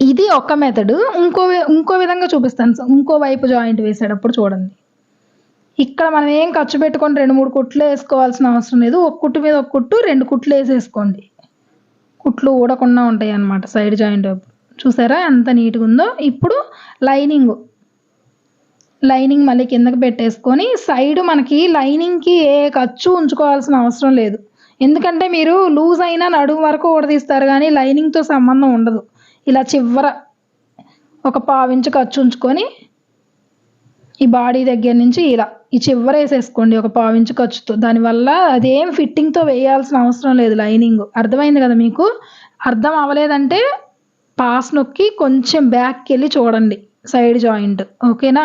ఇది ఒక మెథడ్. ఇంకో విధంగా చూపిస్తాను. ఇంకో వైపు జాయింట్ వేసేటప్పుడు చూడండి. ఇక్కడ మనం ఏం ఖర్చు పెట్టుకొని 2, 3 కుట్లు వేసుకోవాల్సిన అవసరం లేదు. ఒక కుట్టు మీద ఒక కుట్టు 2 కుట్లు వేసేసుకోండి. కుట్లు ఊడకుండా ఉంటాయి అన్నమాట సైడ్ జాయింట్ వైపు. చూసారా ఎంత నీట్‌గా ఉందో? ఇప్పుడు లైనింగ్ మళ్ళీ కిందకి పెట్టేసుకొని సైడ్ మనకి లైనింగ్‌కి ఏ ఖర్చు ఉంచుకోవాల్సిన అవసరం లేదు. ఎందుకంటే మీరు లూజ్ అయినా నడుము వరకు ఊడదీస్తారు కానీ లైనింగ్‌తో సంబంధం ఉండదు. ఇలా చివర ఒక 1/2 ఇంచు ఖర్చు ఉంచుకొని ఈ బాడీ దగ్గర నుంచి ఇలా ఈ చివర వేసేసుకోండి ఒక 1/2 ఇంచు ఖర్చుతో. దానివల్ల అదేం ఫిట్టింగ్‌తో వేయాల్సిన అవసరం లేదు లైనింగ్. అర్థమైంది కదా మీకు? అర్థం అవ్వలేదంటే పాస్ నొక్కి కొంచెం బ్యాక్‌కెళ్ళి చూడండి. Side joint. ఓకేనా?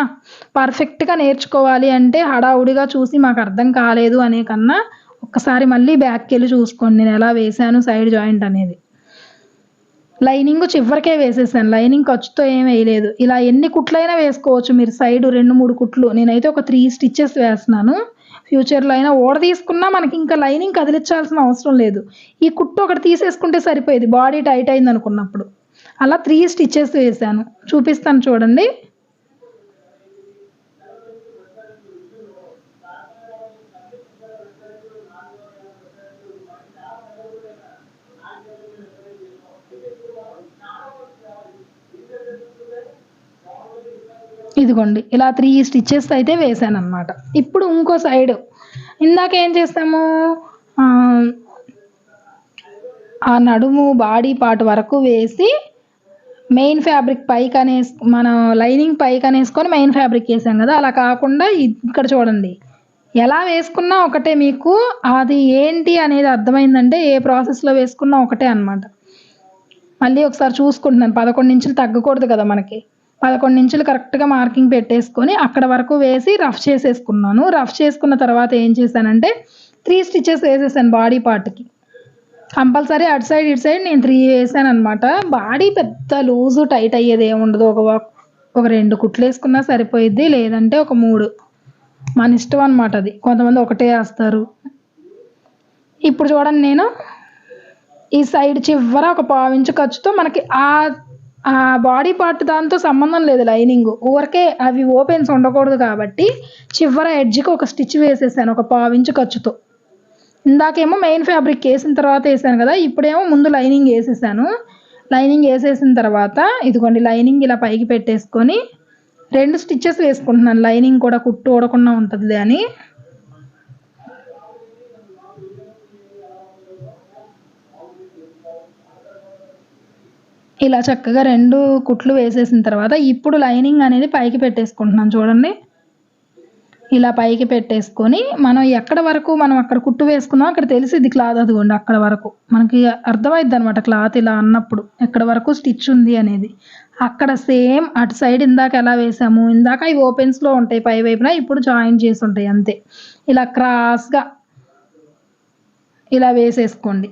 పర్ఫెక్ట్‌గా నేర్చుకోవాలి అంటే హడావుడిగా చూసి మాకు అర్థం కాలేదు అనే కన్నా ఒక్కసారి మళ్ళీ బ్యాక్‌కెళ్ళి చూసుకోండి నేను ఎలా వేశాను సైడ్ జాయింట్ అనేది. లైనింగ్ చివరికే వేసేసాను. లైనింగ్ ఖర్చుతో ఏం వేయలేదు. ఇలా ఎన్ని కుట్లైనా వేసుకోవచ్చు మీరు సైడ్ 2, 3 కుట్లు. నేనైతే ఒక 3 స్టిచెస్ వేస్తున్నాను. ఫ్యూచర్‌లో అయినా తీసుకున్నా మనకి ఇంకా లైనింగ్ కదిలించాల్సిన అవసరం లేదు. ఈ కుట్టు ఒకటి తీసేసుకుంటే సరిపోయేది బాడీ టైట్ అయిందనుకున్నప్పుడు. అలా 3 స్టిచెస్ వేశాను. చూపిస్తాను చూడండి. ఇదిగోండి ఇలా 3 స్టిచెస్ అయితే వేశానన్నమాట. ఇప్పుడు ఇంకో సైడ్ ఇందాక ఏం చేసాము, ఆ నడుము బాడీ పార్ట్ వరకు వేసి మెయిన్ ఫ్యాబ్రిక్ మనం లైనింగ్ పైకనేసుకొని మెయిన్ ఫ్యాబ్రిక్ వేసాం కదా, అలా కాకుండా ఇక్కడ చూడండి ఎలా వేసుకున్నా ఒకటే. మీకు అది ఏంటి అనేది అర్థమైందంటే ఏ ప్రాసెస్లో వేసుకున్నా ఒకటే అన్నమాట. మళ్ళీ ఒకసారి చూసుకుంటున్నాను. 11 ఇంచులు తగ్గకూడదు కదా మనకి. 11 ఇంచులు కరెక్ట్‌గా మార్కింగ్ పెట్టేసుకొని అక్కడ వరకు వేసి రఫ్ చేసేసుకున్నాను. రఫ్ చేసుకున్న తర్వాత ఏం చేశానంటే 3 స్టిచెస్ వేసేసాను బాడీ పార్ట్‌కి. కంపల్సరీ అటు సైడ్ ఇటు సైడ్ నేను 3 వేసానన్నమాట. బాడీ పెద్ద లూజు టైట్ అయ్యేది ఏముండదు. ఒక 2 కుట్లు వేసుకున్నా సరిపోయిద్ది. లేదంటే ఒక 3 మన ఇష్టం అన్నమాట అది. కొంతమంది ఒకటే వేస్తారు. ఇప్పుడు చూడండి నేను ఈ సైడ్ చివర ఒక 1/4 ఇంచు ఖర్చుతో మనకి ఆ బాడీ పార్ట్ దాంతో సంబంధం లేదు లైనింగ్. ఊరికే అవి ఓపెన్స్ ఉండకూడదు కాబట్టి చివర ఎడ్జ్‌కి ఒక స్టిచ్ వేసేసాను ఒక 1/4 ఇంచు ఖర్చుతో. ఇందాకేమో మెయిన్ ఫ్యాబ్రిక్ వేసిన తర్వాత వేసాను కదా, ఇప్పుడేమో ముందు లైనింగ్ వేసేసాను. లైనింగ్ వేసేసిన తర్వాత ఇదిగోండి లైనింగ్ ఇలా పైకి పెట్టేసుకొని 2 స్టిచెస్ వేసుకుంటున్నాను. లైనింగ్ కూడా కుట్టు ఊడకుండా ఉంటదిలే అని. ఇలా చక్కగా 2 కుట్లు వేసేసిన తర్వాత ఇప్పుడు లైనింగ్ అనేది పైకి పెట్టేసుకుంటున్నాను చూడండి. ఇలా పైకి పెట్టేసుకొని మనం ఎక్కడ వరకు మనం అక్కడ కుట్టు వేసుకున్నాం అక్కడ తెలిసిద్ది క్లాత్. అదిగోండి అక్కడ వరకు మనకి అర్థమైద్దనమాట క్లాత్ ఇలా అన్నప్పుడు ఎక్కడ వరకు స్టిచ్ ఉంది అనేది. అక్కడ సేమ్ అటు సైడ్ ఇందాక ఎలా వేసాము, ఇందాక ఇవి ఓపెన్స్‌లో ఉంటాయి పై వైపున, ఇప్పుడు జాయిన్ చేసి ఉంటాయి అంతే. ఇలా క్రాస్‌గా ఇలా వేసేసుకోండి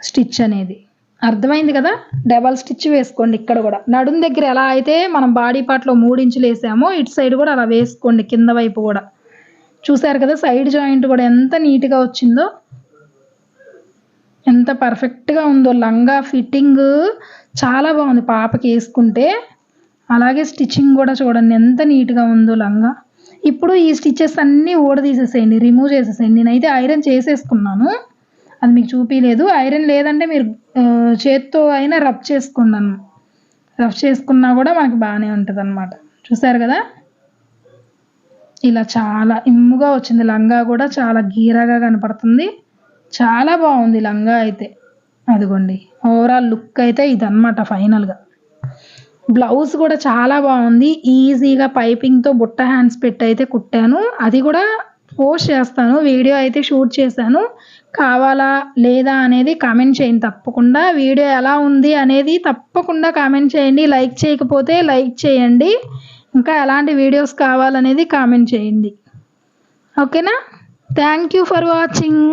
స్టిచ్ అనేది. అర్థమైంది కదా? డబల్ స్టిచ్ వేసుకోండి ఇక్కడ కూడా. నడుం దగ్గర ఎలా అయితే మనం బాడీ పార్ట్‌లో 3 ఇంచులు వేసామో ఇటు సైడ్ కూడా అలా వేసుకోండి కింద వైపు కూడా. చూసారు కదా సైడ్ జాయింట్ కూడా ఎంత నీట్‌గా వచ్చిందో, ఎంత పర్ఫెక్ట్‌గా ఉందో. లంగా ఫిట్టింగ్ చాలా బాగుంది పాపకి వేసుకుంటే. అలాగే స్టిచ్చింగ్ కూడా చూడండి ఎంత నీట్‌గా ఉందో లంగా. ఇప్పుడు ఈ స్టిచెస్ అన్నీ ఊడదీసేసేయండి, రిమూవ్ చేసేసేయండి. నేనైతే ఐరన్ చేసేసుకున్నాను. అది మీకు చూపియలేదు. ఐరన్ లేదంటే మీరు చేత్తో అయినా రబ్ చేసుకున్నాను. రబ్ చేసుకున్నా కూడా మనకి బాగానే ఉంటదన్నమాట. చూసారు కదా ఇలా చాలా ఇమ్ముగా వచ్చింది. లంగా కూడా చాలా గీరగా కనపడుతుంది. చాలా బాగుంది లంగా అయితే. అదిగోండి ఓవరాల్ లుక్ అయితే ఇదన్నమాట ఫైనల్‌గా. బ్లౌజ్ కూడా చాలా బాగుంది. ఈజీగా పైపింగ్‌తో బుట్ట హ్యాండ్స్ పెట్టి అయితే కుట్టాను. అది కూడా పోస్ట్ చేస్తాను. వీడియో అయితే షూట్ చేశాను. కావాలా లేదా అనేది కామెంట్ చేయండి తప్పకుండా. వీడియో ఎలా ఉంది అనేది తప్పకుండా కామెంట్ చేయండి. లైక్ చేయకపోతే లైక్ చేయండి. ఇంకా ఎలాంటి వీడియోస్ కావాలనేది కామెంట్ చేయండి. ఓకేనా? Thank you for watching.